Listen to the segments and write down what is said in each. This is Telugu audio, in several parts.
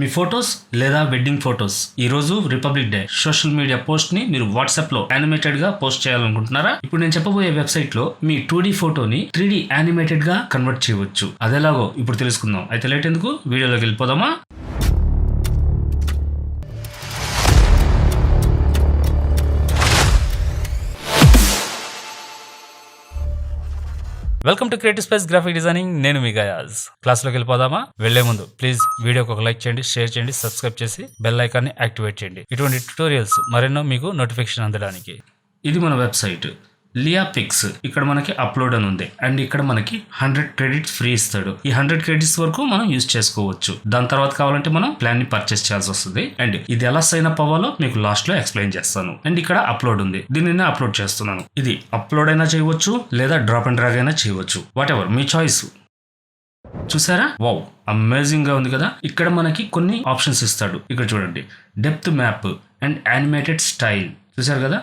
మీ ఫొటోస్ లేదా వెడ్డింగ్ ఫొటోస్ ఈ రోజు republic day social media post ని మీరు వాట్సాప్ లో యానిమేటెడ్ గా పోస్ట్ చేయాలనుకుంటున్నారా? ఇప్పుడు నేను చెప్పబోయే వెబ్సైట్ లో మీ 2D ఫోటోని 3D యానిమేటెడ్ గా కన్వర్ట్ చేయవచ్చు. అదేలాగో ఇప్పుడు తెలుసుకుందాం. అయితే లేట్ ఎందుకు, వీడియోలోకి వెళ్ళిపోదామా? Welcome to creative space graphic designing. నేను మీ గయాజ్. క్లాస్లోకి వెళ్ళిపోదామా? వెళ్లే ముందు ప్లీజ్ వీడియోకి ఒక లైక్ చేయండి, షేర్ చేయండి, సబ్స్క్రైబ్ చేసి బెల్ ఐకాన్ని యాక్టివేట్ చేయండి. ఇటువంటి ట్యూటోరియల్స్ మరెన్నో మీకు నోటిఫికేషన్ అందడానికి. ఇది మన వెబ్సైట్ లియా పిక్స్. ఇక్కడ మనకి అప్లోడ్ అని ఉంది అండ్ ఇక్కడ మనకి 100 క్రెడిట్స్ ఫ్రీ ఇస్తాడు. ఈ 100 క్రెడిట్స్ వరకు మనం యూజ్ చేసుకోవచ్చు. దాని తర్వాత కావాలంటే మనం ప్లాన్ ని పర్చేస్ చేయాల్సి వస్తుంది. అండ్ ఇది ఎలా సైన్ అప్ అవ్వాలో మీకు లాస్ట్ లో ఎక్స్ప్లెయిన్ చేస్తాను. అండ్ ఇక్కడ అప్లోడ్ ఉంది, దీనిని అప్లోడ్ చేస్తున్నాను. ఇది అప్లోడ్ అయినా చేయవచ్చు లేదా డ్రాప్ అండ్ డ్రాగ్ అయినా చేయవచ్చు. What ever me choice. చూసారా? వావ్, అమేజింగ్ గా ఉంది కదా. ఇక్కడ మనకి కొన్ని ఆప్షన్స్ ఇస్తాడు. ఇక్కడ చూడండి, depth map and animated style. చూసారు కదా?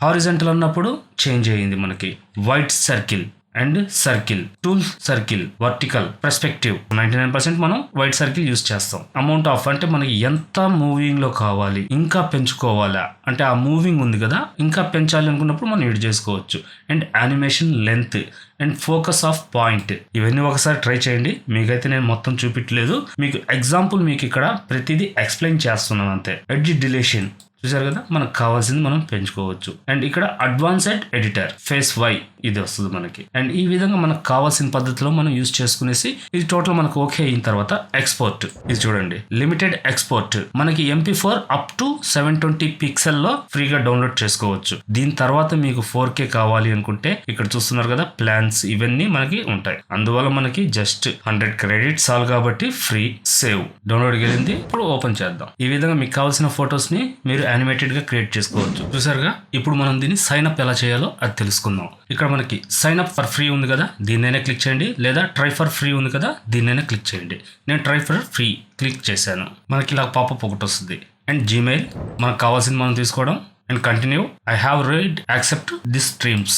హారిజంటల్ అన్నప్పుడు చేంజ్ అయ్యింది మనకి. White circle and circle, tool circle, vertical, perspective. 99% మనం వైట్ సర్కిల్ యూజ్ చేస్తాం. అమౌంట్ ఆఫ్ అంటే మనకి ఎంత మూవింగ్ లో కావాలి, ఇంకా పెంచుకోవాలా అంటే ఆ మూవింగ్ ఉంది కదా, ఇంకా పెంచాలి అనుకున్నప్పుడు మనం ఎడిట్ చేసుకోవచ్చు. And animation length and focus of point, ఇవన్నీ ఒకసారి ట్రై చేయండి. మీకైతే నేను మొత్తం చూపించలేదు, మీకు ఎగ్జాంపుల్ మీకు ఇక్కడ ప్రతిదీ ఎక్స్ప్లెయిన్ చేస్తున్నాను అంతే. ఎడ్జ్ డిలేషన్ చూసారు కదా, మనకు కావాల్సింది మనం పెంచుకోవచ్చు. అండ్ ఇక్కడ అడ్వాన్స్డ్ ఎడిటర్ ఫేస్ వై ఇది వస్తుంది మనకి. అండ్ ఈ విధంగా మనకు కావాల్సిన పద్ధతిలో మనం యూజ్ చేసుకునేసి ఇది టోటల్ మనకు ఓకే అయిన తర్వాత ఎక్స్పోర్ట్. ఇది చూడండి, లిమిటెడ్ ఎక్స్పోర్ట్. మనకి MP4 అప్ టు 720 పిక్సెల్ లో ఫ్రీగా డౌన్లోడ్ చేసుకోవచ్చు. దీని తర్వాత మీకు 4K కావాలి అనుకుంటే ఇక్కడ చూస్తున్నారు కదా, ప్లాన్స్ ఇవన్నీ మనకి ఉంటాయి. అందువల్ల మనకి జస్ట్ 100 క్రెడిట్స్ చాలు కాబట్టి ఫ్రీ సేవ్. డౌన్లోడ్ వెళ్ళింది. ఇప్పుడు ఓపెన్ చేద్దాం. ఈ విధంగా మీకు కావాల్సిన ఫొటోస్ ని మీరు యానిమేటెడ్ గా క్రియేట్ చేసుకోవచ్చు. చూసారుగా? ఇప్పుడు మనం దీన్ని సైన్ అప్ ఎలా చేయాలో అది తెలుసుకుందాం. ఇక్కడ మనకి సైన్ అప్ ఫర్ ఫ్రీ ఉంది కదా, దీన్నైనా క్లిక్ చేయండి. లేదా ట్రై ఫర్ ఫ్రీ ఉంది కదా, దీన్నైనా క్లిక్ చేయండి. నేను ట్రై ఫర్ ఫ్రీ క్లిక్ చేశాను. మనకి ఇలా పాపప్ ఒకటి వస్తుంది. అండ్ జీమెయిల్ మనకు కావాల్సింది మనం తీసుకోవడం. And continue. I have read accept this streams,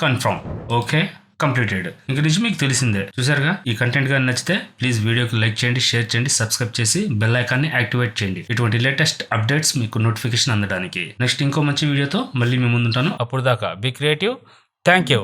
confirm. Okay, completed. ఇంక నుంచి మీకు తెలిసిందే. చూసారుగా? ఈ కంటెంట్ కానీ నచ్చితే ప్లీజ్ వీడియోకి లైక్ చేయండి, షేర్ చేయండి, సబ్స్క్రైబ్ చేసి బెల్ ఐకాన్ని యాక్టివేట్ చేయండి. ఇటువంటి లేటెస్ట్ అప్డేట్స్ మీకు నోటిఫికేషన్ అందడానికి. నెక్స్ట్ ఇంకో మంచి వీడియోతో మళ్ళీ మీ ముందుంటాను. అప్పుడు దాకా బీ క్రియేటివ్. Thank you.